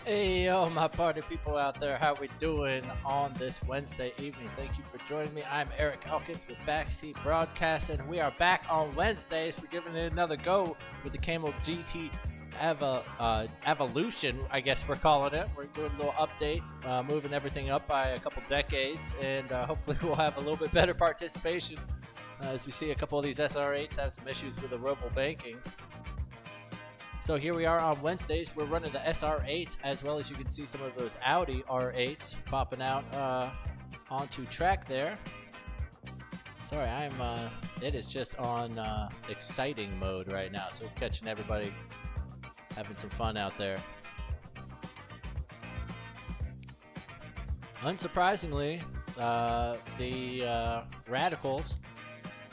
Hey, yo, my party people out there, how we doing on this Wednesday evening? Thank you for joining me. I'm Eric Elkins with Backseat Broadcast, and we are back on Wednesdays. We're giving it another go with the Kamel GT Evolution, I guess we're calling it. We're doing a little update, moving everything up by a couple decades, and hopefully we'll have a little bit better participation as we see a couple of these SR8s have some issues with the Roval banking. So here we are on Wednesdays. We're running the SR8s, as well as you can see some of those Audi R8s popping out onto track there. Sorry, it is just on exciting mode right now, so it's catching everybody having some fun out there. Unsurprisingly, the Radicals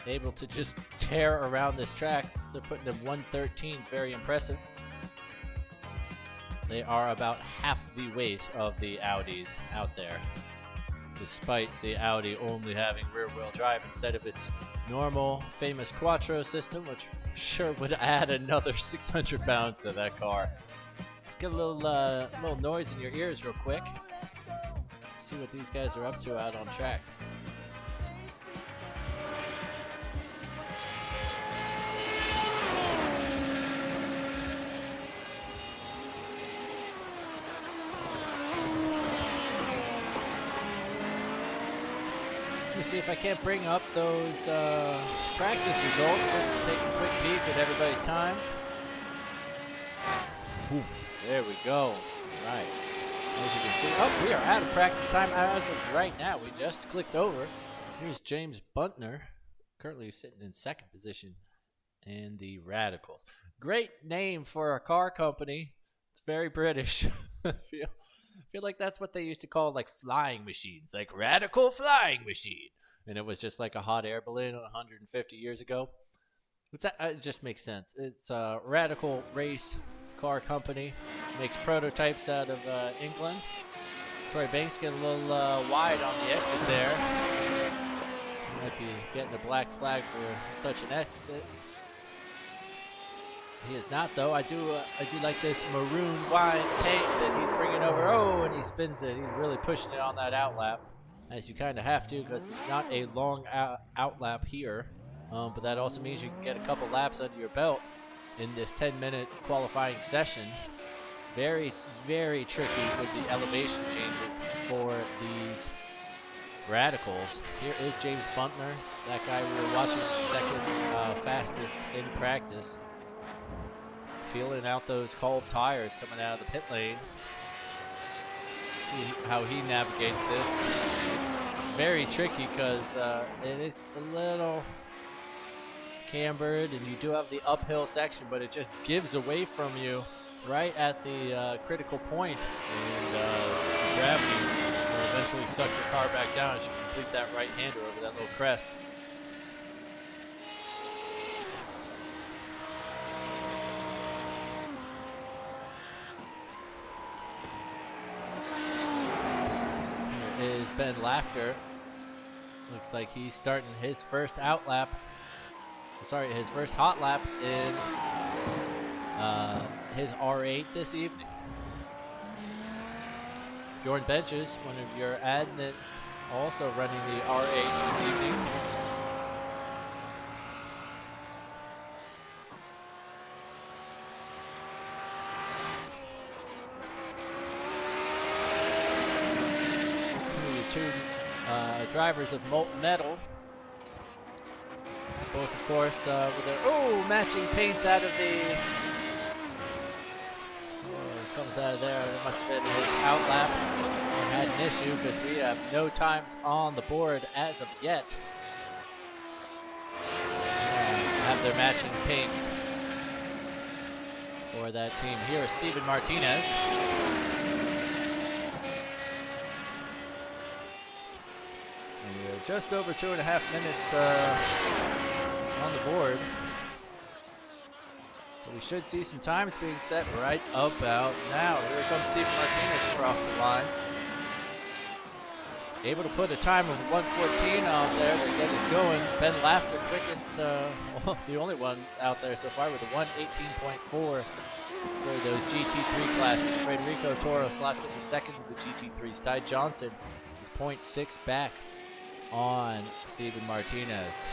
able to just tear around this track. They're putting them 113s, very impressive. They are about half the weight of the Audis out there, despite the Audi only having rear-wheel drive instead of its normal famous Quattro system, which sure would add another 600 pounds to that car. Let's get a little noise in your ears real quick. See what these guys are up to out on track. Let me see if I can't bring up those practice results just to take a quick peek at everybody's times. Ooh, there we go. Right. As you can see, we are out of practice time as of right now. We just clicked over. Here's James Buntner, currently sitting in second position in the Radicals. Great name for a car company. It's very British. I feel like that's what they used to call like flying machines, like Radical Flying Machine. And it was just like a hot air balloon 150 years ago. It just makes sense. It's a Radical Race car company. Makes prototypes out of England. Troy Banks getting a little wide on the exit there. Might be getting a black flag for such an exit. He is not, though. I do like this maroon wine paint that he's bringing over. Oh, and he spins it. He's really pushing it on that outlap, as you kind of have to, because it's not a long outlap here. But that also means you can get a couple laps under your belt in this 10-minute qualifying session. Very, very tricky with the elevation changes for these Radicals. Here is James Buntner, that guy we were watching second fastest in practice. Feeling out those cold tires coming out of the pit lane. See how he navigates this. It's very tricky because it is a little cambered and you do have the uphill section, but it just gives away from you right at the critical point, and gravity will eventually suck your car back down as you complete that right-hander over that little crest. Is Ben Laughter. Looks like he's starting his first his first hot lap in his R8 this evening. Bjorn Benches, one of your admins, also running the R8 this evening. Two drivers of Molten Metal, both of course with their matching paints out of the comes out of there. It must have been his outlap. We had an issue because we have no times on the board as of yet. Have their matching paints for that team. Here is Steven Martinez. Just over 2.5 minutes on the board. So we should see some times being set right about now. Here comes Steven Martinez across the line. Able to put a time of 1:14 out there to get us going. Ben Laughter, quickest, well, the only one out there so far with a 1:18.4 for those GT3 classes. Federico Toro slots into second in the GT3s. Ty Johnson is 0.6 back on Steven Martinez.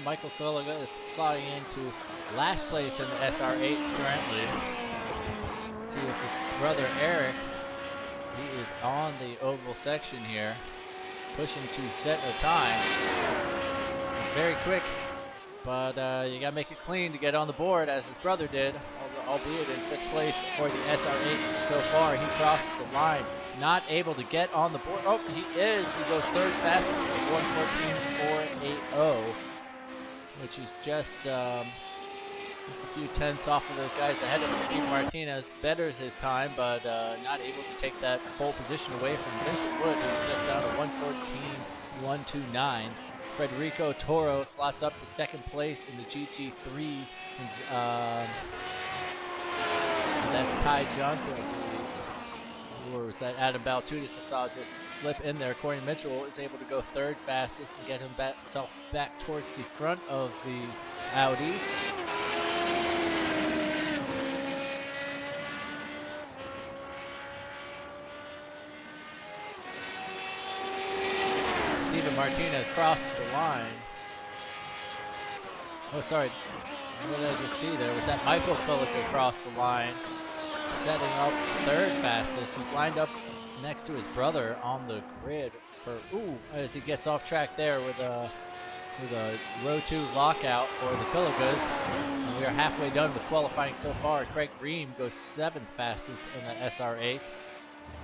Michael Kollaga is slotting into last place in the SR8s currently. Let's see if his brother Eric, he is on the oval section here, pushing to set a time. He's very quick, but you gotta make it clean to get on the board as his brother did, albeit in 5th place for the SR8s so far. He crosses the line, not able to get on the board. Oh, he is. He goes 3rd fastest with 1:14.480. Which is just a few tenths off of those guys ahead of him. Steve Martinez betters his time, but not able to take that pole position away from Vincent Wood, who sets down a 1:14.129. Federico Toro slots up to 2nd place in the GT3s. And that's Ty Johnson, I believe. Or was that Adam Baltudis I saw just slip in there. Corey Mitchell is able to go 3rd fastest and get himself back towards the front of the Audis. Steven Martinez crosses the line. Oh, sorry. What did I just see there? Was that Michael Kollaga crossed the line, setting up 3rd fastest. He's lined up next to his brother on the grid for as he gets off track there with a row 2 lockout for the Kollagas. And we are halfway done with qualifying so far. Craig Ream goes 7th fastest in the SR8.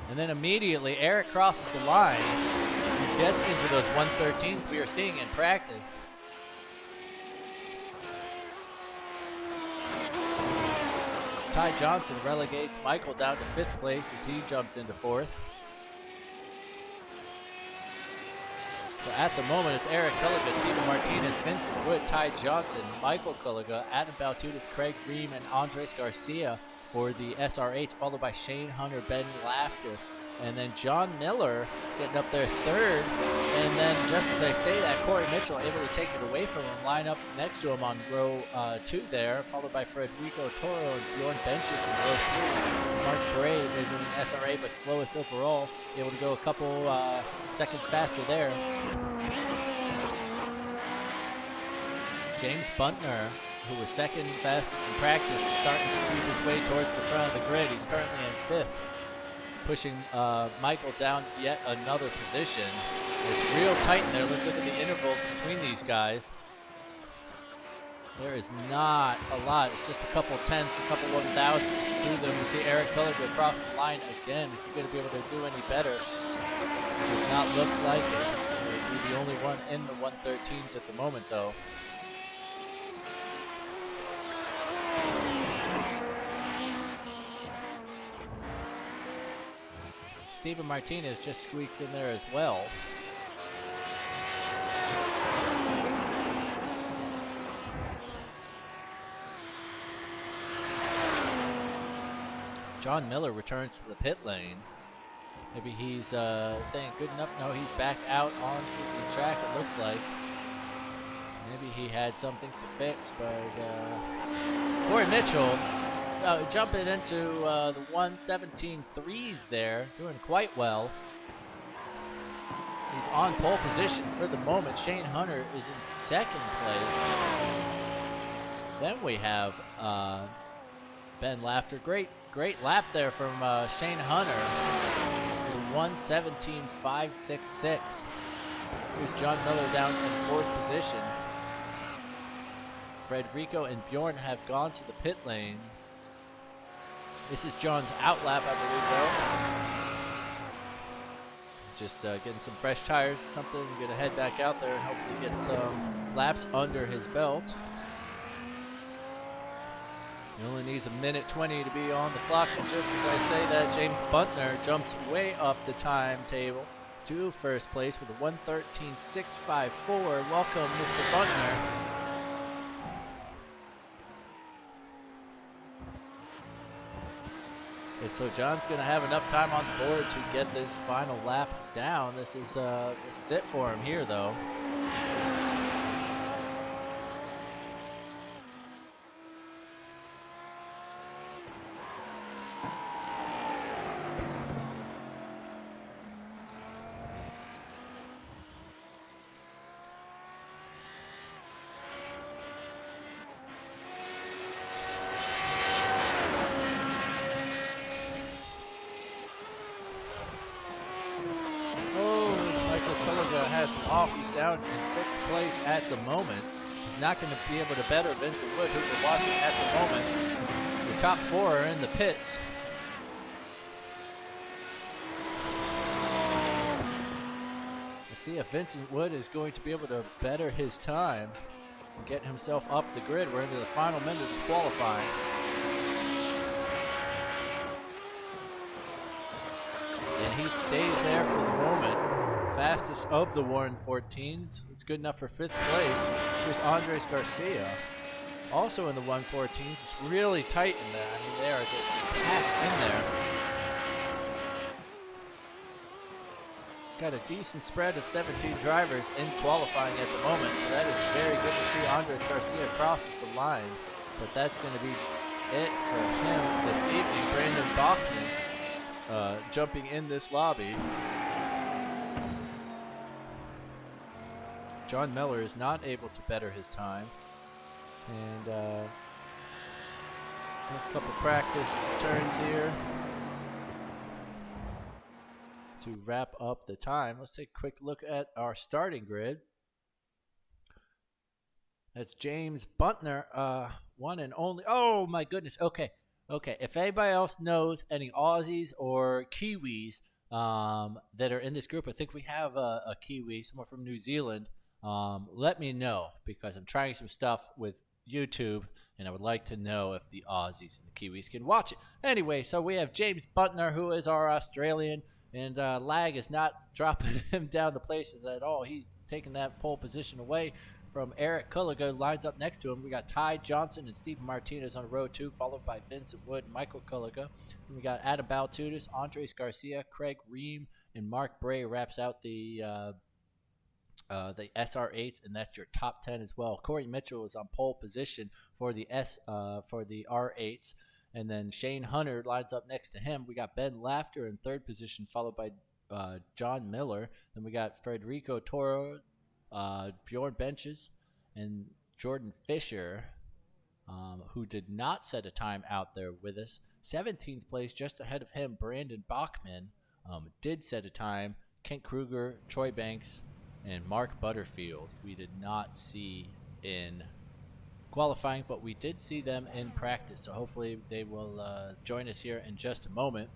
And then immediately Eric crosses the line and gets into those 1:13s we are seeing in practice. Ty Johnson relegates Michael down to 5th place as he jumps into 4th. So at the moment, it's Eric Kollaga, Steven Martinez, Vincent Wood, Ty Johnson, Michael Kollaga, Adam Baltudis, Craig Ream, and Andres Garcia for the SR8s, followed by Shane Hunter, Ben Laughter, and then John Miller getting up there 3rd. And then just as I say that, Corey Mitchell able to take it away from him, line up next to him on row 2 there, followed by Federico Toro and Bjorn Benches in row 3. Mark Bray is in SRA, but slowest overall, able to go a couple seconds faster there. James Buntner, who was 2nd fastest in practice, is starting to creep his way towards the front of the grid. He's currently in 5th. Pushing Michael down yet another position. It's real tight in there. Let's look at the intervals between these guys. There is not a lot. It's just a couple tenths, a couple 1,000ths through them. We see Eric Kollaga across the line again. Is he going to be able to do any better? It does not look like it. He's going to be the only one in the 1:13s at the moment, though. Steven Martinez just squeaks in there as well. John Miller returns to the pit lane. Maybe he's saying good enough. No, he's back out onto the track, it looks like. Maybe he had something to fix, but Corey Mitchell jumping into the 1:17.3s there, doing quite well. He's on pole position for the moment. Shane Hunter is in 2nd place. Then we have Ben Laughter. Great lap there from Shane Hunter. 1:17.566. Here's John Miller down in 4th position. Federico and Bjorn have gone to the pit lanes. This is John's out lap, I believe, though. Just getting some fresh tires or something. We're going to head back out there and hopefully get some laps under his belt. He only needs a minute 20 to be on the clock, and just as I say that, James Buntner jumps way up the timetable to first place with a 1:13.654. Welcome, Mr. Buntner. And so John's going to have enough time on the board to get this final lap down. This is it for him here, though. Has him off. He's down in 6th place at the moment. He's not going to be able to better Vincent Wood, who we're watching at the moment. The top 4 are in the pits. Let's see if Vincent Wood is going to be able to better his time and get himself up the grid. We're into the final minute of qualifying. And he stays there for the moment. Fastest of the 1:14s. It's good enough for 5th place. Here's Andres Garcia, also in the 1:14s. It's really tight in there. I mean, they are just packed in there. Got a decent spread of 17 drivers in qualifying at the moment, so that is very good to see. Andres Garcia crosses the line, but that's going to be it for him this evening. Brandon Bachman jumping in this lobby. John Miller is not able to better his time, and does a couple practice turns here to wrap up the time. Let's take a quick look at our starting grid. That's James Buntner, one and only. Oh my goodness. Okay. If anybody else knows any Aussies or Kiwis that are in this group, I think we have a Kiwi, someone from New Zealand. Let me know, because I'm trying some stuff with YouTube and I would like to know if the Aussies and the Kiwis can watch it. Anyway, so we have James Buntner, who is our Australian, and lag is not dropping him down the places at all. He's taking that pole position away from Eric Kulliga. Lines up next to him. We got Ty Johnson and Stephen Martinez on row 2, followed by Vincent Wood and Michael Kulliga. And we got Adam Baltudis, Andres Garcia, Craig Ream, and Mark Bray wraps out the SR8s, and that's your top 10 as well. Corey Mitchell is on pole position for the R8s, and then Shane Hunter lines up next to him. We got Ben Laughter in 3rd position, followed by John Miller. Then we got Federico Toro, Bjorn Benches, and Jordan Fisher, who did not set a time out there with us. 17th place, just ahead of him, Brandon Bachman did set a time. Kent Kruger, Troy Banks, and Mark Butterfield we did not see in qualifying, but we did see them in practice, so hopefully they will join us here in just a moment.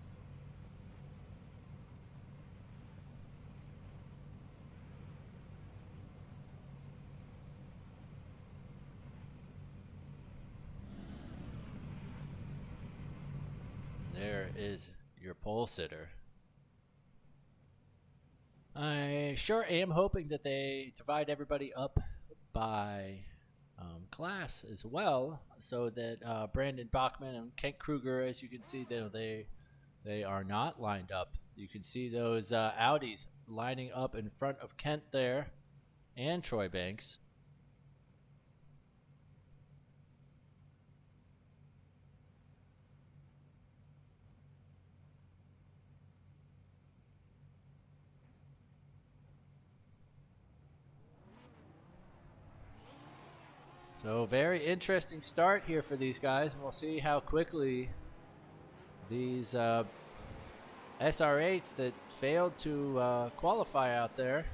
There is your pole sitter. I sure am hoping that they divide everybody up by class as well, so that Brandon Bachman and Kent Kruger, as you can see, they are not lined up. You can see those Audis lining up in front of Kent there and Troy Banks. So very interesting start here for these guys, and we'll see how quickly these SR8s that failed to qualify out there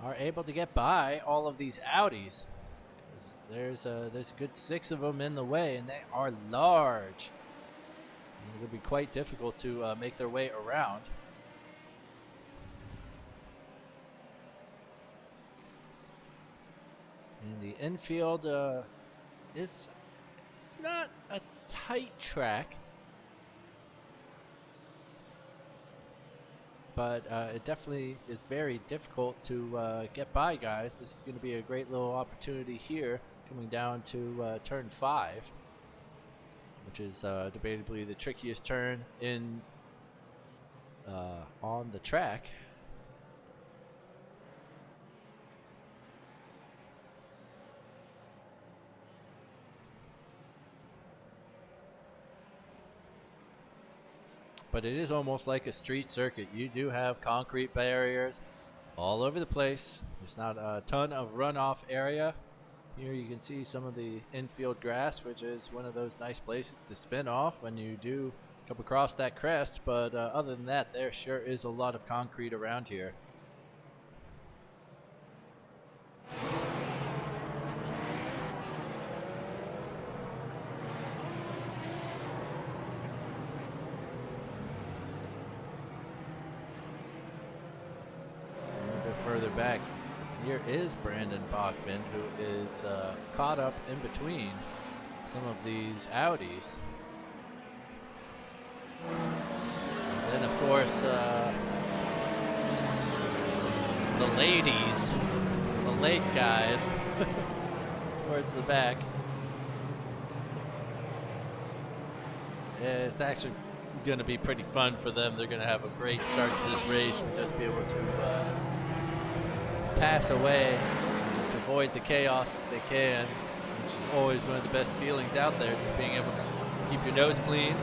are able to get by all of these Audis. There's a good 6 of them in the way, and they are large. And it'll be quite difficult to make their way around. And the infield it's not a tight track, but it definitely is very difficult to get by, guys. This is going to be a great little opportunity here coming down to turn 5, which is debatably the trickiest turn in on the track. But it is almost like a street circuit. You do have concrete barriers all over the place. There's not a ton of runoff area. Here you can see some of the infield grass, which is one of those nice places to spin off when you do come across that crest. But other than that, there sure is a lot of concrete around here. Further back, here is Brandon Bachman, who is caught up in between some of these Audis. And then, of course, the ladies, the late guys, towards the back. It's actually going to be pretty fun for them. They're going to have a great start to this race and just be able to pass away and just avoid the chaos if they can, which is always one of the best feelings out there, just being able to keep your nose clean,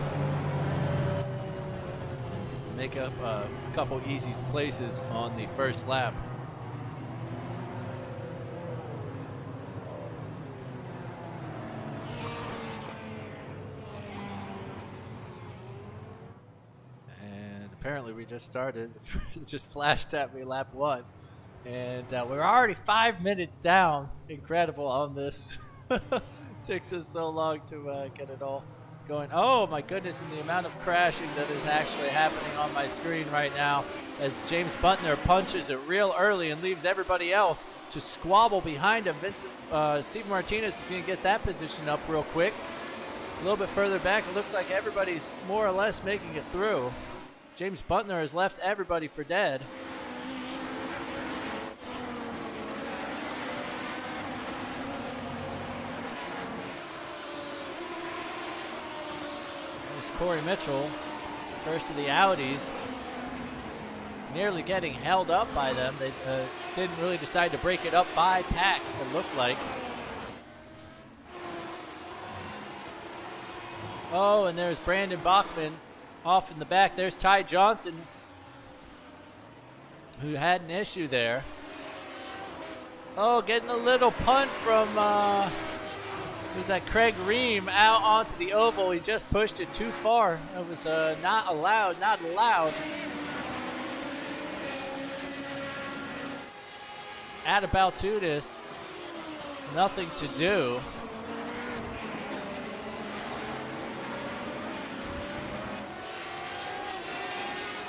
make up a couple easy places on the first lap. And apparently we just started. It just flashed at me lap 1. And we're already 5 minutes down. Incredible on this. Takes us so long to get it all going. Oh my goodness, and the amount of crashing that is actually happening on my screen right now as James Buntner punches it real early and leaves everybody else to squabble behind him. Steve Martinez is going to get that position up real quick. A little bit further back, it looks like everybody's more or less making it through. James Buntner has left everybody for dead. Corey Mitchell, first of the Audis, nearly getting held up by them. They didn't really decide to break it up by pack, it looked like. Oh, and there's Brandon Bachman off in the back. There's Ty Johnson, who had an issue there. Oh, getting a little punt from was that Craig Ream out onto the oval. He just pushed it too far. That was not allowed, not allowed. Atabaltudis, nothing to do.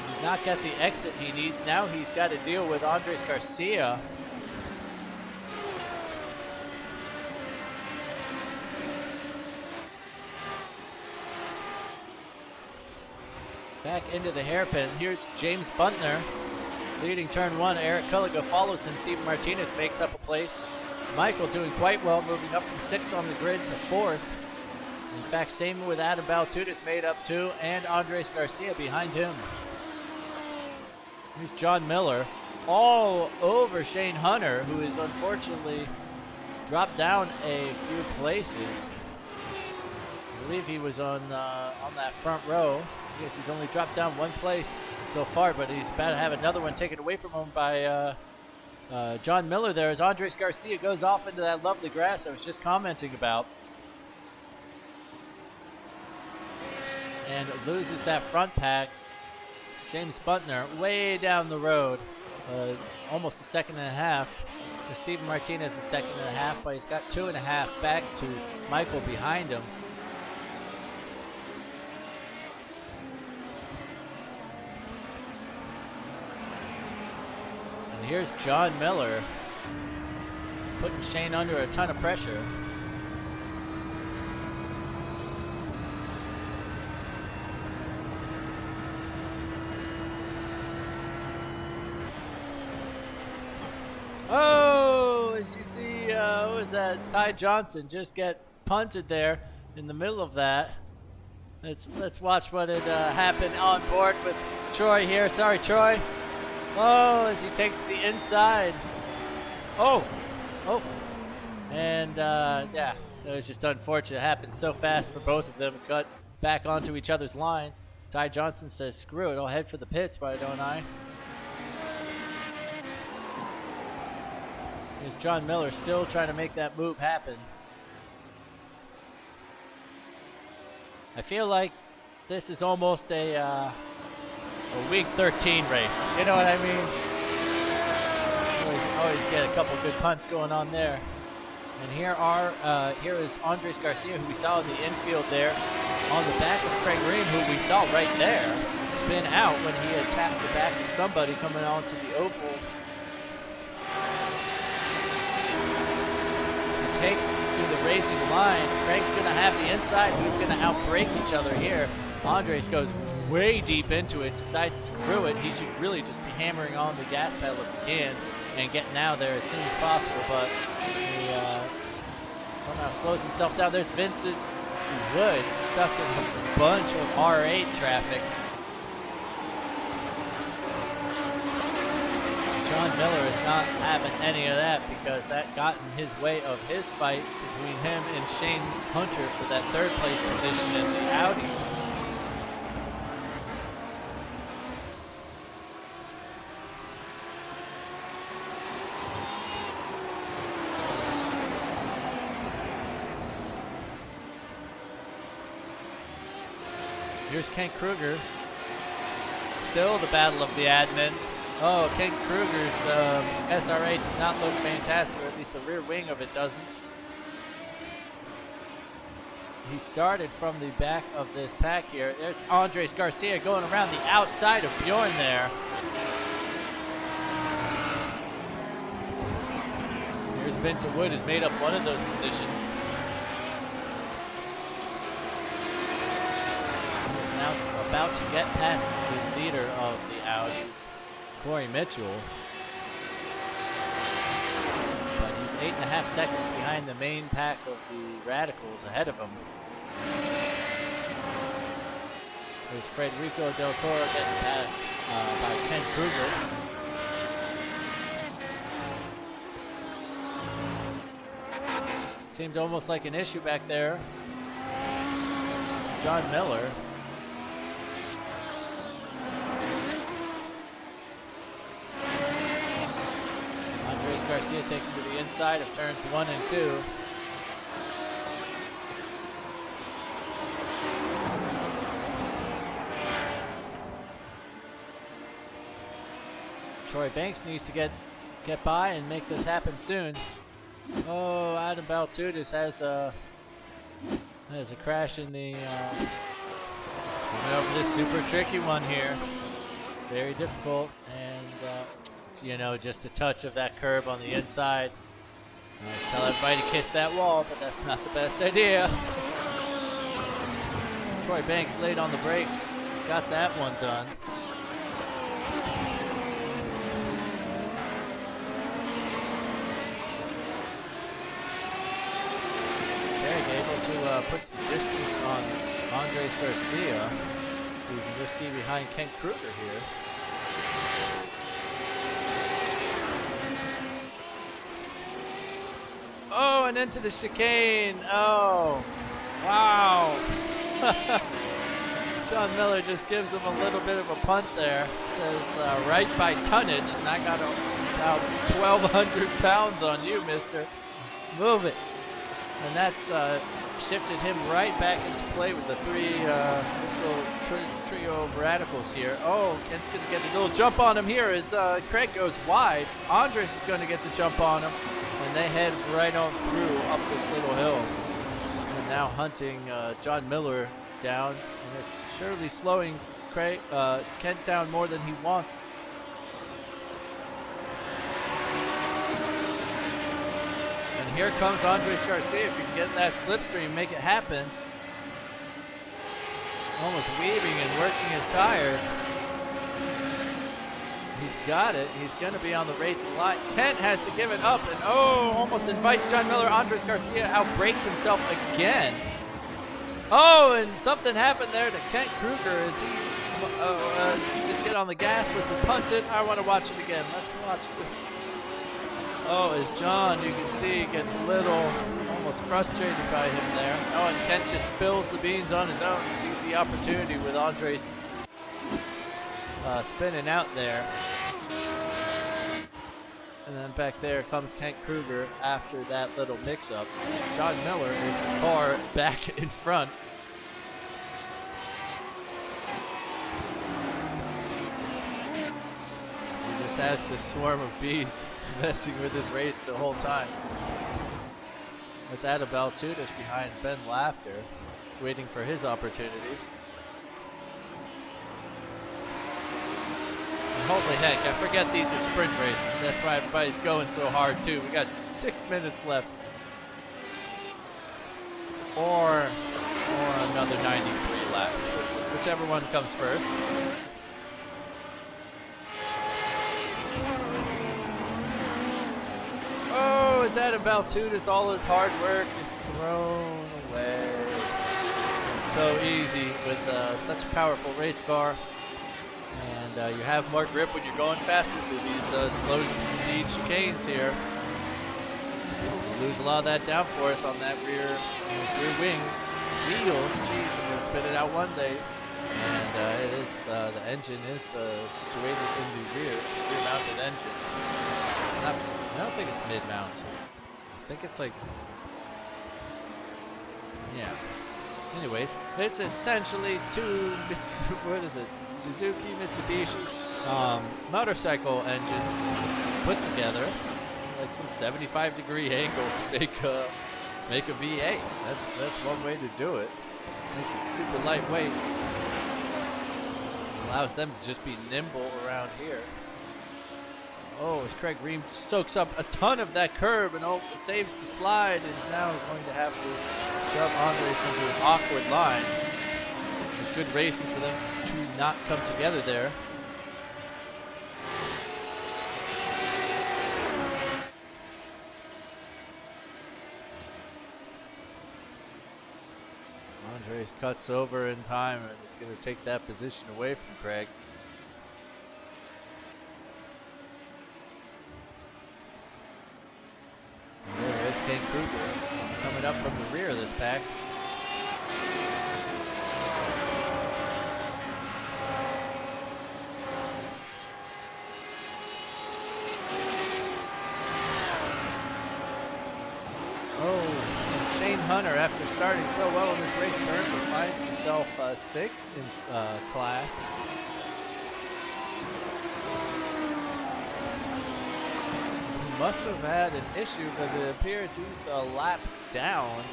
He's not got the exit he needs. Now he's got to deal with Andres Garcia. Back into the hairpin. Here's James Buntner leading turn 1. Eric Culliga follows him. Steven Martinez makes up a place. Michael doing quite well, moving up from 6th on the grid to 4th. In fact, same with Adam Baltudis, made up 2, and Andres Garcia behind him. Here's John Miller all over Shane Hunter, who is unfortunately dropped down a few places. I believe he was on that front row. I guess he's only dropped down 1 place so far, but he's about to have another one taken away from him by John Miller there as Andres Garcia goes off into that lovely grass I was just commenting about. And loses that front pack. James Buntner way down the road, almost a 1.5 seconds. Steven Martinez a 1.5 seconds, but he's got 2.5 back to Michael behind him. And here's John Miller putting Shane under a ton of pressure. Oh, as you see, what was that? Ty Johnson just get punted there in the middle of that. Let's watch what had happened on board with Troy here. Sorry, Troy. Oh, as he takes to the inside. Oh, and yeah, it was just unfortunate. It happened so fast for both of them. Cut back onto each other's lines. Ty Johnson says, "Screw it, I'll head for the pits, why don't I?" Here's John Miller still trying to make that move happen. I feel like this is almost a week 13 race. You know what I mean? Always get a couple good punts going on there. And here is Andres Garcia, who we saw in the infield there, on the back of Craig Green, who we saw right there spin out when he had tapped the back of somebody coming onto the oval. Takes to the racing line. Craig's going to have the inside. Who's going to outbrake each other here? Andres goes way deep into it, decides screw it. He should really just be hammering on the gas pedal if he can and getting out there as soon as possible, but he somehow slows himself down. There's Vincent Wood stuck in a bunch of R8 traffic. John Miller is not having any of that because that got in his way of his fight between him and Shane Hunter for that third place position in the Audis. Here's Kent Kruger. Still the battle of the admins. Oh, Kent Kruger's SRA does not look fantastic, or at least the rear wing of it doesn't. He started from the back of this pack here. There's Andres Garcia going around the outside of Bjorn there. Here's Vincent Wood, who's made up one of those positions. He's now about to get past the leader of the Audis, Corey Mitchell, but he's 8.5 seconds behind the main pack of the Radicals ahead of him. There's Federico Del Toro getting passed by Ken Kruger. Seemed almost like an issue back there. John Miller. Garcia taking to the inside of turns 1 and 2. Troy Banks needs to get by and make this happen soon. Oh, Adam Baltudis has a crash in the over this super tricky one here. Very difficult, and you know, just a touch of that curb on the inside. Let's tell everybody to kiss that wall, but that's not the best idea. Troy Banks laid on the brakes. He's got that one done. Craig able to put some distance on Andres Garcia, who you can just see behind Kent Kruger here. Oh, and into the chicane. Oh, wow. John Miller just gives him a little bit of a punt there. Says, right by tonnage, and I got about 1,200 pounds on you, mister. Move it. And that's shifted him right back into play with the this little trio of Radicals here. Oh, Kent's going to get a little jump on him here as Craig goes wide. Andres is going to get the jump on him. And they head right on through up this little hill. And now hunting John Miller down. And it's surely slowing Kent down more than he wants. here comes Andres Garcia. If you can get that slipstream, make it happen. Almost weaving and working his tires. He's got it. He's going to be on the racing line. Kent has to give it up, and oh, almost invites John Miller. Andres Garcia outbrakes himself again. Oh, and something happened there to Kent Kruger as he just get on the gas with some punting. I want to watch it again. Let's watch this. Oh, as John, you can see, gets a little almost frustrated by him there. Oh, and Kent just spills the beans on his own. Sees the opportunity with Andres spinning out there. And then back there comes Kent Kruger after that little mix-up. John Miller is the car back in front. So he just has this swarm of bees messing with his race the whole time. It's Adam Baltudas behind Ben Laughter, waiting for his opportunity. Holy heck, I forget these are sprint races. That's why everybody's going so hard too. We got 6 minutes left. Or another 93 laps, whichever one comes first. Oh, is that about Baltudas? All his hard work is thrown away. It's so easy with such a powerful race car. And you have more grip when you're going faster through these slow speed chicanes here. You lose a lot of that downforce on that rear wing wheels. Jeez, I'm gonna spit it out one day. And it is the engine is situated in the rear. It's a rear-mounted engine. It's not. I don't think it's mid-mount. I think it's like. Yeah. Anyways, it's essentially two, what is it, Suzuki, Mitsubishi motorcycle engines put together, like some 75-degree angle to make a V8. That's one way to do it. Makes it super lightweight. Allows them to just be nimble around here. Oh, as Craig Ream soaks up a ton of that curb and saves the slide, and is now going to have to shove Andres into an awkward line. It's good racing for them to not come together there. Andres cuts over in time and is going to take that position away from Craig. There is Kent Kruger coming up from the rear of this pack. Oh, Shane Hunter, after starting so well in this race, currently finds himself sixth in class. Must have had an issue because it appears he's a lap down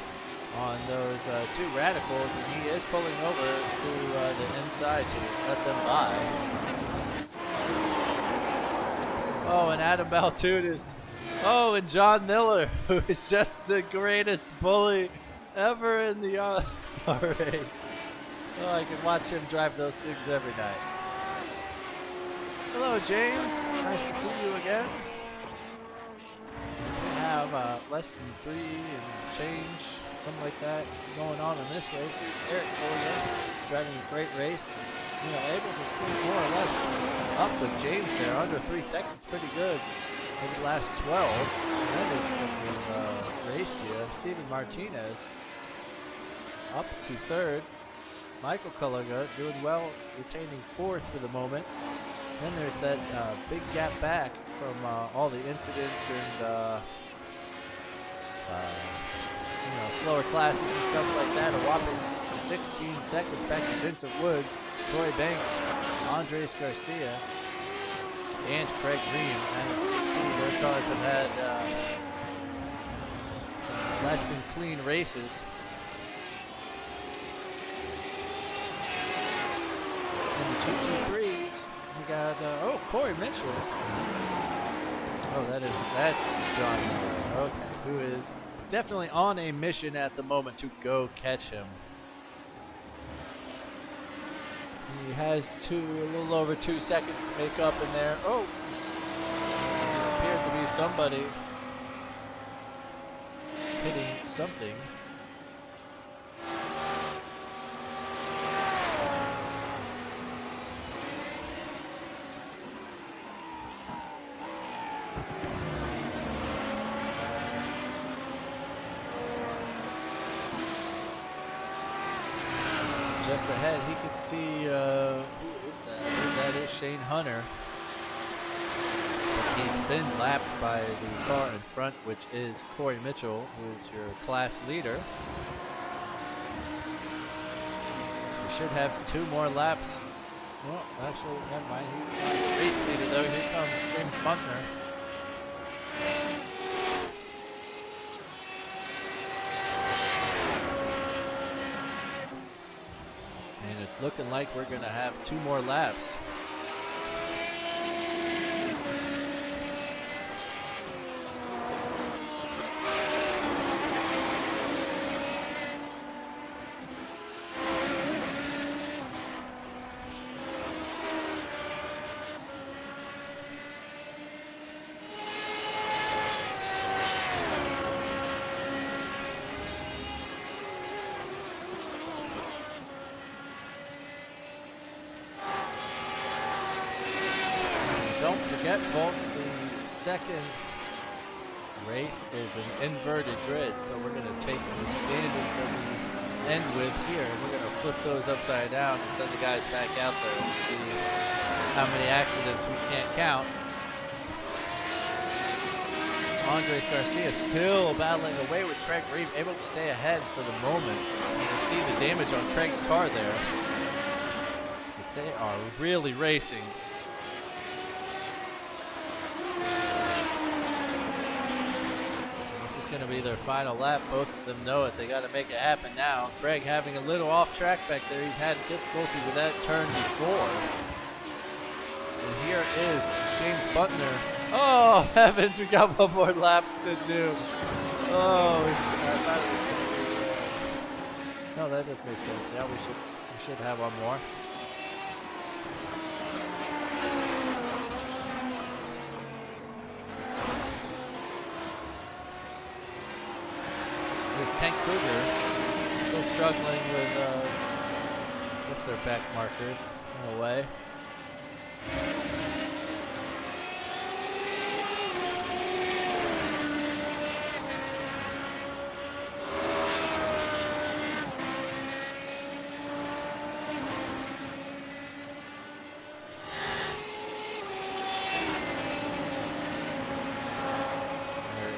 on those two radicals, and he is pulling over to the inside to let them by. Oh, and Adam Baltudas. Oh, and John Miller, who is just the greatest bully ever in the R8. Oh, I can watch him drive those things every night. Hello, James. Nice to see you again. We have less than 3 and change, something like that, going on in this race. Here's Eric Collier driving a great race. You know, able to keep more or less up with James there, under 3 seconds, pretty good over the last 12. Tremendous that we've raced here. Steven Martinez up to 3rd. Michael Culliga doing well, retaining 4th for the moment. Then there's that big gap back from all the incidents and you know, slower classes and stuff like that. A whopping 16 seconds back to Vincent Wood, Troy Banks, Andres Garcia, and Craig Ream. And as you can see, their cars have had some less than clean races. In the GT3s, we got, Corey Mitchell Oh, that's John Miller. Okay, who is definitely on a mission at the moment to go catch him. He has a little over 2 seconds to make up in there. Oh, appeared to be somebody hitting something. Just ahead, he can see, who is that? That is Shane Hunter. But he's been lapped by the car in front, which is Corey Mitchell, who is your class leader. We should have 2 more laps. Well, actually, never mind. He's not the race leader, though. Here comes James Buntner. And it's looking like we're going to have 2 more laps. Don't forget, folks, the second race is an inverted grid, so we're going to take the standings that we end with here, and we're going to flip those upside down and send the guys back out there and see how many accidents we can't count. Andres Garcia still battling away with Craig Reeve, able to stay ahead for the moment. You can see the damage on Craig's car there, because they are really racing. Going to be their final lap. Both of them know it. They got to make it happen now. Craig having a little off track back there. He's had difficulty with that turn before. And here is James Buntner. Oh heavens, we got 1 more lap to do. Oh, I thought it was going to be. No, that does make sense. Yeah, we should have 1 more. Kent Kruger still struggling with, I guess their back markers in a way.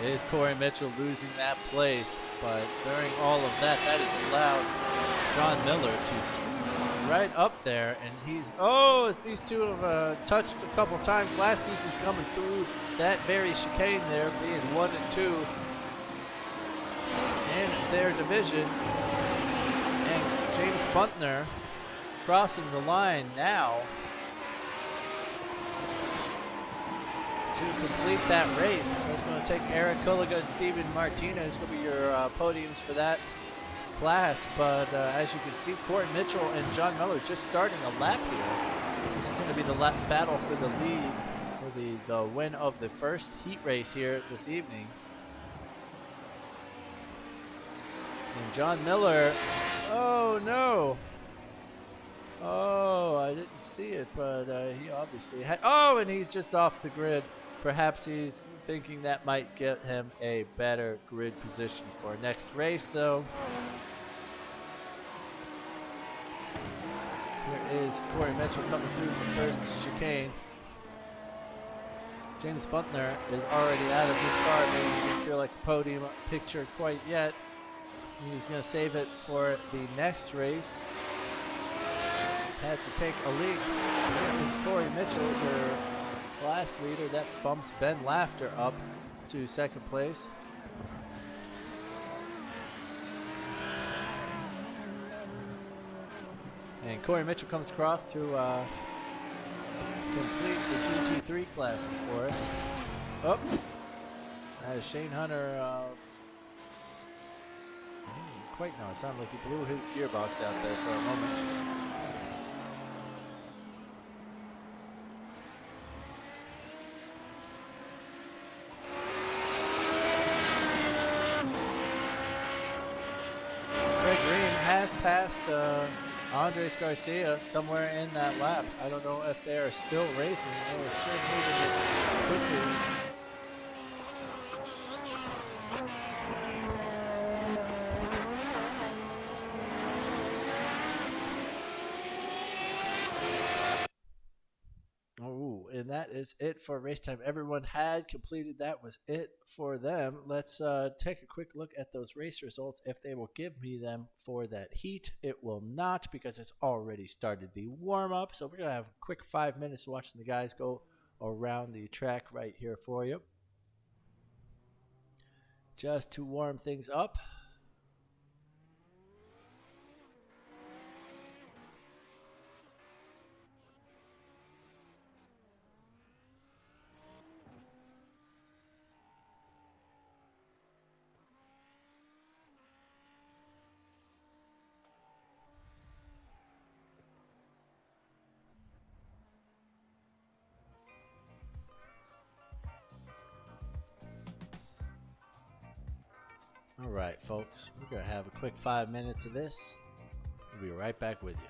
Is Corey Mitchell losing that place, but during all of that, that has allowed John Miller to squeeze right up there, and as these two have touched a couple times last season, coming through that very chicane there, being 1 and 2 in their division, and James Buntner crossing the line now to complete that race. That's going to take Eric Kulliga and Steven Martinez. Going to be your podiums for that class. But as you can see, Corey Mitchell and John Miller just starting a lap here. This is going to be the battle for the lead, for the win of the first heat race here this evening. And John Miller, oh no. Oh, I didn't see it, but he obviously had, and he's just off the grid. Perhaps he's thinking that might get him a better grid position for next race, though. Here is Corey Mitchell coming through the first chicane. James Buntner is already out of his car. Maybe he didn't feel like a podium picture quite yet. He's going to save it for the next race. Had to take a lead. Here is Corey Mitchell, your class leader. That bumps Ben Laughter up to second place. And Corey Mitchell comes across to complete the GT3 classes for us. Oh, Shane Hunter. Quite no, it sounded like he blew his gearbox out there for a moment. Past Andres Garcia somewhere in that lap. I don't know if they are still racing. They are sure moving it quickly. Oh, and that is it for race time. Everyone had completed. That was it for them. Let's take a quick look at those race results. If they will give me them for that heat, it will not because it's already started the warm-up. So we're going to have a quick 5 minutes watching the guys go around the track right here for you. Just to warm things up. All right, folks, we're going to have a quick 5 minutes of this. We'll be right back with you.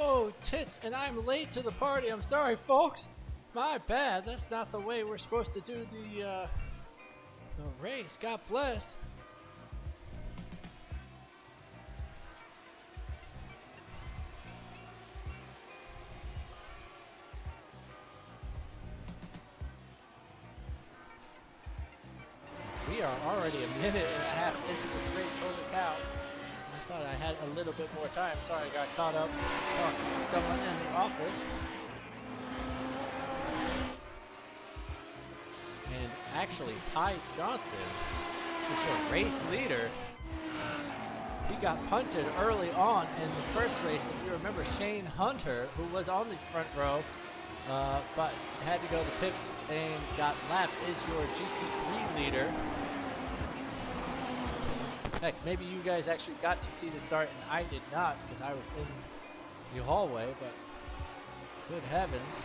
Oh, tits, and I'm late to the party. I'm sorry, folks. My bad. That's not the way we're supposed to do the race. God bless. We are already a minute and a half into this race. Holy cow. I thought I had a little bit more time. Sorry, I got caught up talking to someone in the office. And actually, Ty Johnson is your race leader. He got punted early on in the first race. If you remember, Shane Hunter, who was on the front row, but had to go to pit and got lapped, is your GT3 leader. Heck, maybe you guys actually got to see the start and I did not because I was in the hallway, but good heavens.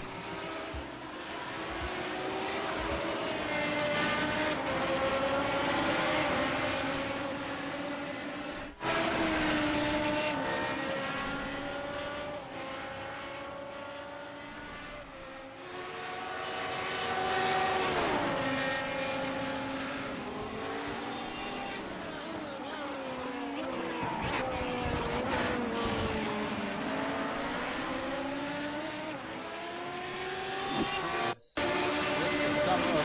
This was some of the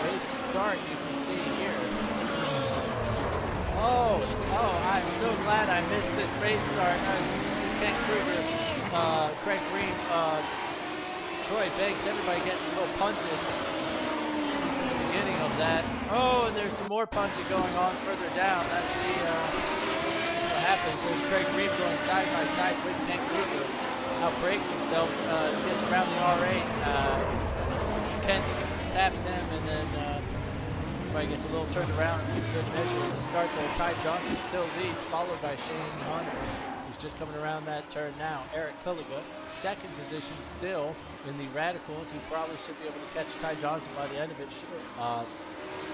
race start you can see here. Oh, I'm so glad I missed this race start. As you can see, Ken Kruger, Craig Green, Troy Banks, everybody getting a little punted into the beginning of that. Oh, and there's some more punting going on further down. That's what happens. There's Craig Green going side by side with Ken Kruger. Outbreaks themselves, gets around the R8. Kent taps him, and then everybody gets a little turned around. Good measure at the start there. Ty Johnson still leads, followed by Shane Hunter, who's just coming around that turn now. Eric Kulliga, second position still in the radicals. He probably should be able to catch Ty Johnson by the end of it.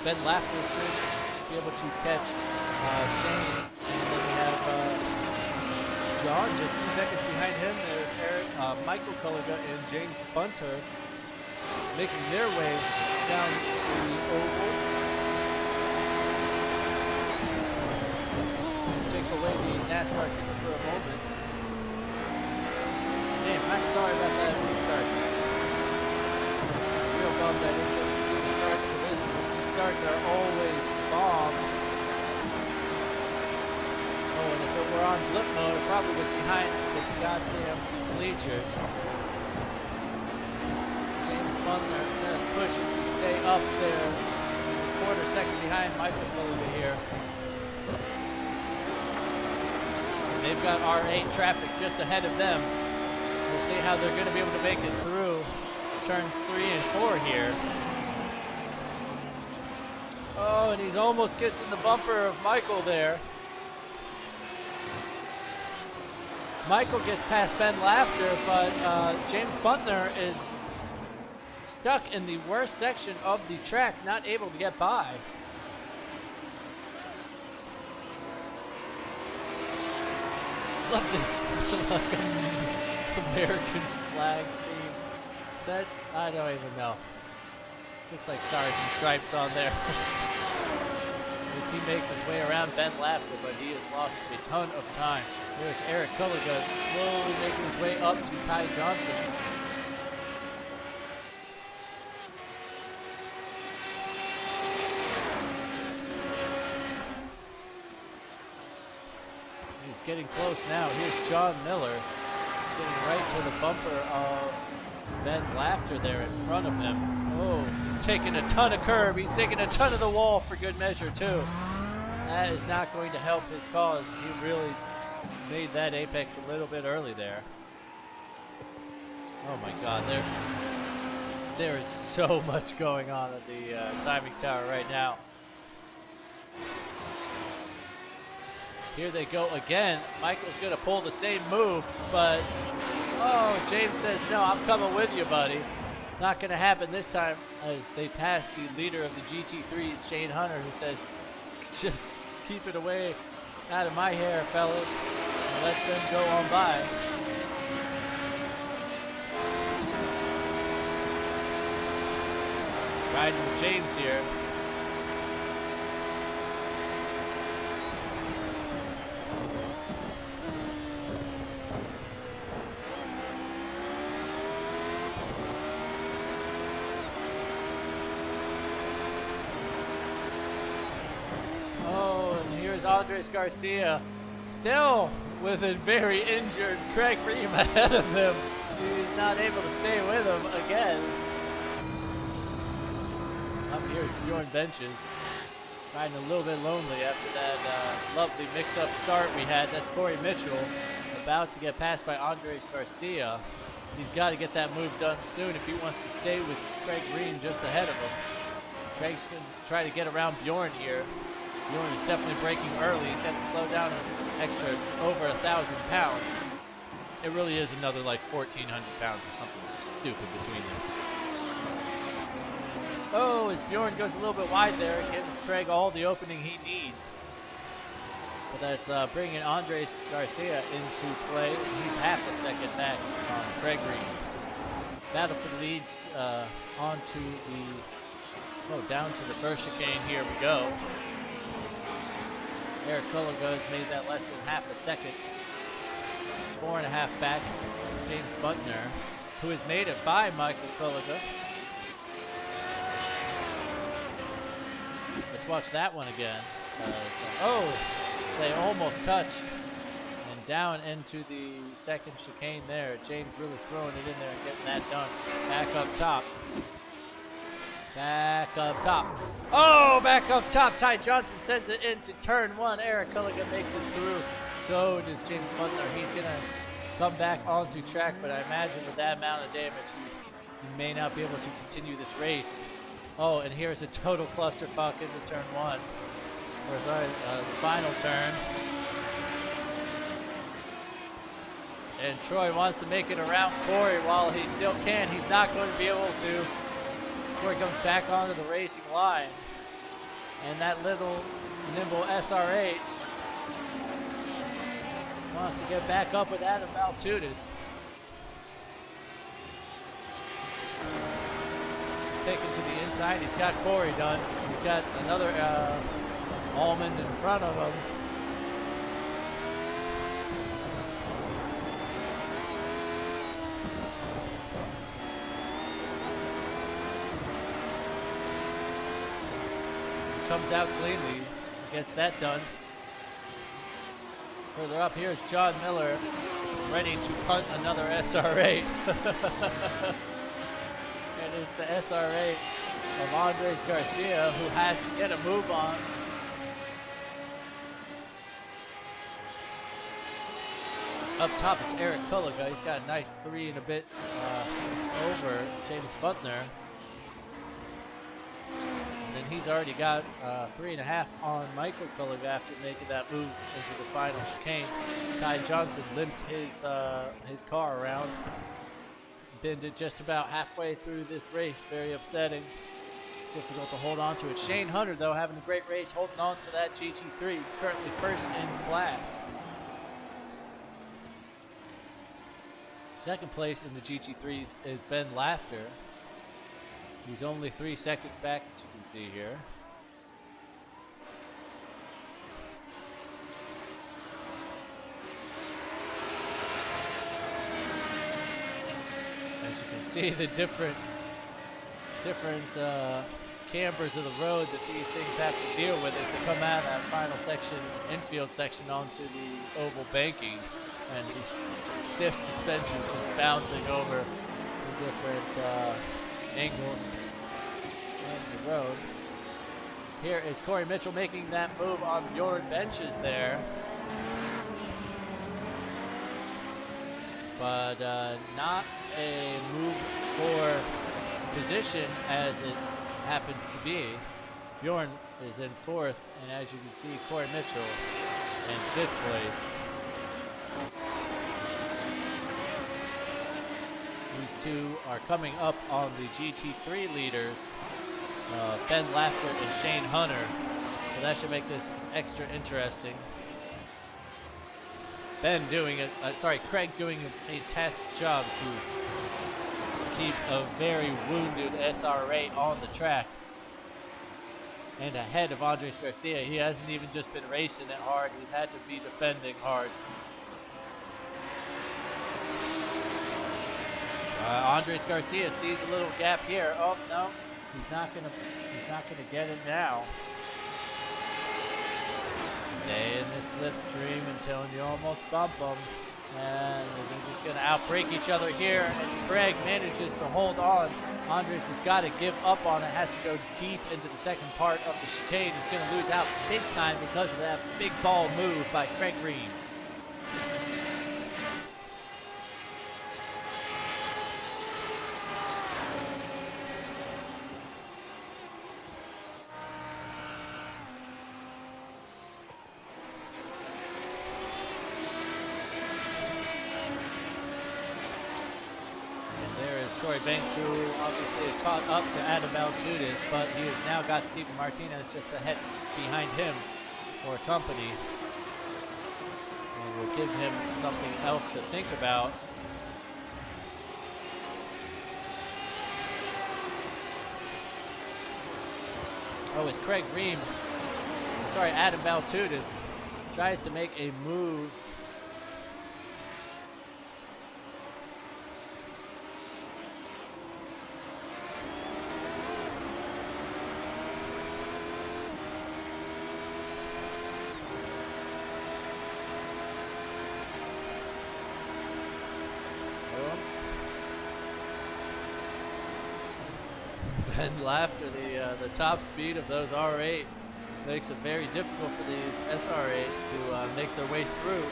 Ben Lafter should be able to catch Shane, and then we have John just 2 seconds behind him. There's Eric, Michael Kulliga and James Bunter making their way down the oval. Take away the NASCAR ticket for a moment. Damn, I'm sorry about that restart, guys. Real bummed I didn't get to see the start to this because these starts are always bomb. Oh, and if it were on blip mode, it probably was behind the goddamn bleachers. James Butler just pushing to stay up there. A quarter second behind Michael Kulliga here. And they've got R8 traffic just ahead of them. We'll see how they're going to be able to make it through turns 3 and 4 here. Oh, and he's almost kissing the bumper of Michael there. Michael gets past Ben Lafter, but James Butler is stuck in the worst section of the track, not able to get by. Love the like American flag theme. Is that? I don't even know. Looks like stars and stripes on there. As he makes his way around Ben Lafter, but he has lost a ton of time. There's Eric Kulliga slowly making his way up to Ty Johnson. He's getting close now. Here's John Miller getting right to the bumper of Ben Lafter there in front of him. Oh, he's taking a ton of curb. He's taking a ton of the wall for good measure, too. That is not going to help his cause. He really made that apex a little bit early there. Oh, my God. There is so much going on at the timing tower right now. Here they go again. Michael's going to pull the same move, but oh, James says, no, I'm coming with you, buddy. Not going to happen this time as they pass the leader of the GT3s, Shane Hunter, who says, just keep it away out of my hair, fellas, and let them go on by. Riding with James here. Oh, and here's Andres Garcia, still with a very injured Craig Ream ahead of him. He's not able to stay with him again. Up here is Bjorn Benches, riding a little bit lonely after that lovely mix-up start we had. That's Corey Mitchell, about to get passed by Andres Garcia. He's got to get that move done soon if he wants to stay with Craig Ream just ahead of him. Craig's going to try to get around Bjorn here. Bjorn is definitely braking early. He's got to slow down an extra over 1,000 pounds. It really is another like 1,400 pounds or something stupid between them. Oh, as Bjorn goes a little bit wide there, it gives Craig all the opening he needs. But that's bringing Andres Garcia into play. He's half a second back on Craig Ream. Battle for the leads onto the, down to the first chicane. Here we go. Eric Kulliga has made that less than half a second. 4.5 back is James Buntner, who has made it by Michael Kulliga. Let's watch that one again. They almost touch. And down into the second chicane there. James really throwing it in there and getting that done. Back up top. Back up top. Oh, back up top. Ty Johnson sends it into turn one. Eric Kulliga makes it through. So does James Buntner. He's going to come back onto track, but I imagine with that amount of damage, he may not be able to continue this race. Oh, and here's a total clusterfuck into turn one. Or sorry, the final turn. And Troy wants to make it around Corey while he still can. He's not going to be able to. Corey comes back onto the racing line. And that little nimble SR8 wants to get back up with Adam Valtutis. He's taken to the inside. He's got Corey done. He's got another Almond in front of him. Comes out cleanly, gets that done. Further up here is John Miller, ready to punt another SR8. And it's the SR8 of Andres Garcia, who has to get a move on. Up top, it's Eric Kulliga. He's got a nice 3 and a bit over James Buntner. And then he's already got 3.5 on Michael Kulliga after making that move into the final chicane. Ty Johnson limps his car around. Bended just about halfway through this race. Very upsetting. Difficult to hold on to it. Shane Hunter, though, having a great race, holding on to that GT3. Currently first in class. Second place in the GT3s is Ben Laughter. He's only 3 seconds back, as you can see here. As you can see, the different cambers of the road that these things have to deal with as they come out of that final section, infield section, onto the oval banking. And these stiff suspension just bouncing over the different angles of the road. Here is Corey Mitchell making that move on Bjorn Benches there. But not a move for position as it happens to be. Bjorn is in 4th, and as you can see, Corey Mitchell in 5th place. These two are coming up on the GT3 leaders, Ben Laughter and Shane Hunter. So that should make this extra interesting. Craig doing a fantastic job to keep a very wounded SR8 on the track. And ahead of Andres Garcia. He hasn't even just been racing it hard. He's had to be defending hard. Andres Garcia sees a little gap here. Oh no, he's not gonna get it now. Stay in this slipstream until you almost bump them. And they're just going to outbrake each other here. And Craig manages to hold on. Andres has got to give up on it. Has to go deep into the second part of the chicane. He's going to lose out big time because of that big ball move by Craig Ream. Troy Banks, who obviously is caught up to Adam Baltudis, but he has now got Steven Martinez just ahead behind him for company. And will give him something else to think about. Oh, it's Craig Ream. Sorry, Adam Baltudis tries to make a move. And after the top speed of those R8s makes it very difficult for these SR8s to make their way through.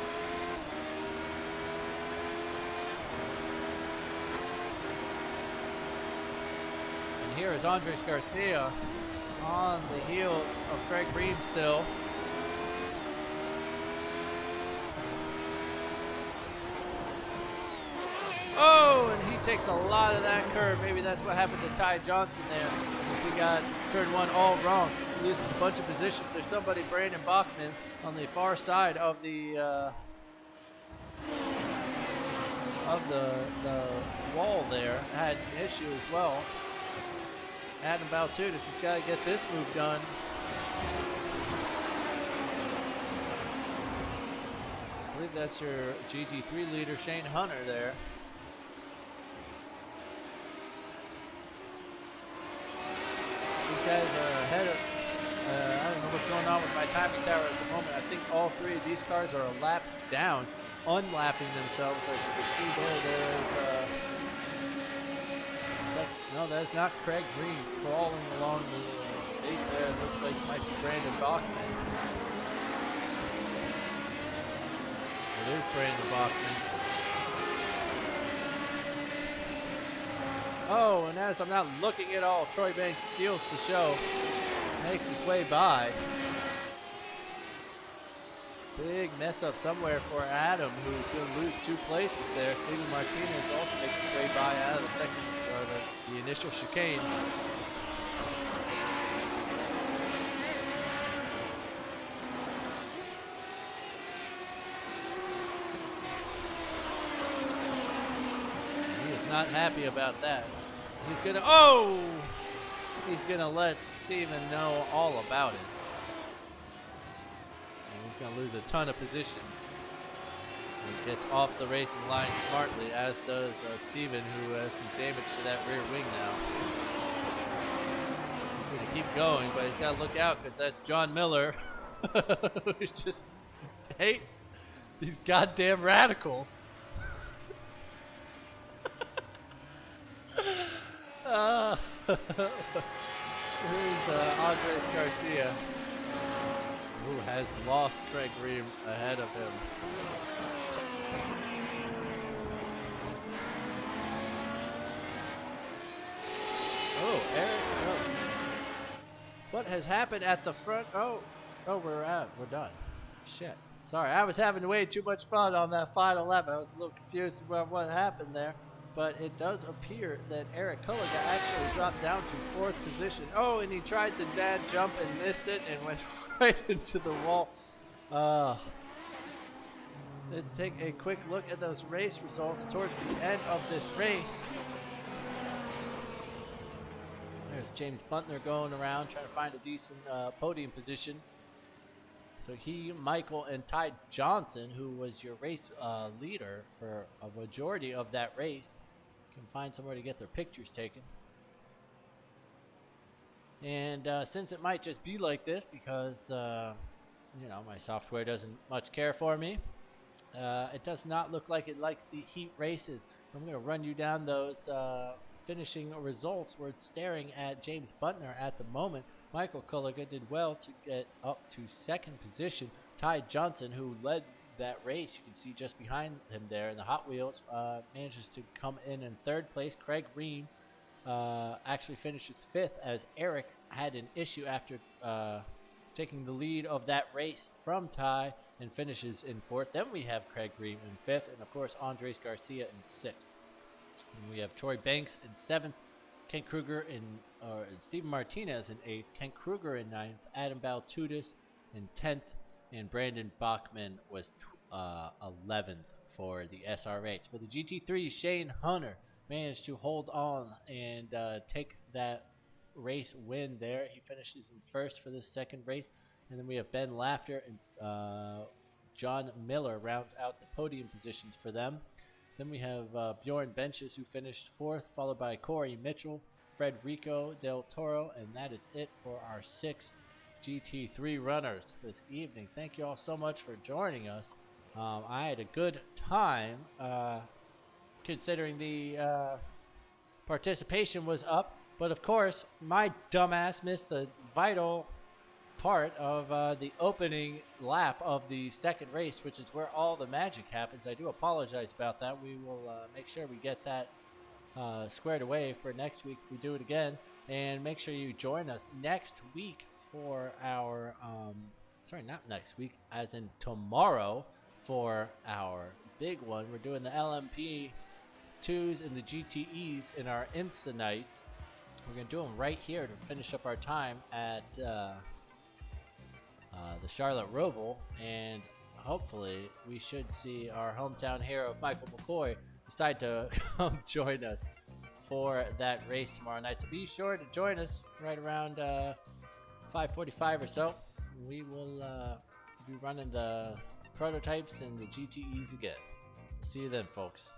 And here is Andres Garcia on the heels of Craig Ream still. Oh, and he takes a lot of that curve. Maybe that's what happened to Ty Johnson there, because he got turn one all wrong. He loses a bunch of positions. There's somebody, Brandon Bachman, on the far side of the wall there. Had an issue as well. Adam Baltudis has got to get this move done. I believe that's your GT3 leader, Shane Hunter there. These guys are ahead of, I don't know what's going on with my timing tower at the moment. I think all three of these cars are a lap down, unlapping themselves. As you can see there, no, that's not Craig Ream crawling along the base there. It looks like it might be Brandon Bachman. It is Brandon Bachman. Oh, and as I'm not looking at all, Troy Banks steals the show, makes his way by. Big mess up somewhere for Adam, who's going to lose 2 places there. Steven Martinez also makes his way by out of the second, or the initial chicane. He is not happy about that. He's gonna let Steven know all about it. And he's gonna lose a ton of positions. He gets off the racing line smartly, as does Steven, who has some damage to that rear wing now. He's gonna keep going, but he's gotta look out, because that's John Miller, who just hates these goddamn radicals. Here's Andres Garcia, who has lost Craig Ream ahead of him. Oh, Eric. Oh. What has happened at the front? Oh, we're done. Shit. Sorry, I was having way too much fun on that final lap. I was a little confused about what happened there. But it does appear that Eric Kulliga actually dropped down to 4th position. Oh, and he tried the bad jump and missed it and went right into the wall. Let's take a quick look at those race results towards the end of this race. There's James Buntner going around trying to find a decent podium position. So he, Michael, and Ty Johnson, who was your race leader for a majority of that race, can find somewhere to get their pictures taken. And since it might just be like this because, my software doesn't much care for me, it does not look like it likes the heat races. I'm going to run you down those finishing results. We're staring at James Buntner at the moment. Michael Kulliga did well to get up to second position. Ty Johnson, who led that race, you can see just behind him there in the Hot Wheels, manages to come in third place. Craig Ream actually finishes fifth, as Eric had an issue after taking the lead of that race from Ty and finishes in fourth. Then we have Craig Ream in fifth, and of course Andres Garcia in sixth. And we have Troy Banks in seventh, Ken Kruger or Steven Martinez in eighth, Ken Kruger in ninth, Adam Baltudis in 10th, and Brandon Bachman was 11th for the SR8s. For the GT3, Shane Hunter managed to hold on and take that race win there. He finishes in first for this second race. And then we have Ben Laughter and John Miller rounds out the podium positions for them. Then we have Bjorn Benches, who finished fourth, followed by Corey Mitchell, Frederico Del Toro, and that is it for our 6 GT3 runners this evening. Thank you all so much for joining us. I had a good time considering the participation was up, but of course my dumbass missed the vital part of the opening lap of the second race, which is where all the magic happens. I do apologize about that. We will make sure we get that squared away for next week if we do it again. And make sure you join us next week for our not next week, as in tomorrow, for our big one. We're doing the LMP 2s and the GTEs in our IMSA nights. We're going to do them right here to finish up our time at the Charlotte Roval, and hopefully we should see our hometown hero Michael McCoy decide to come join us for that race tomorrow night. So be sure to join us right around 5:45 or so. We will be running the prototypes and the GTEs again. See you then, folks.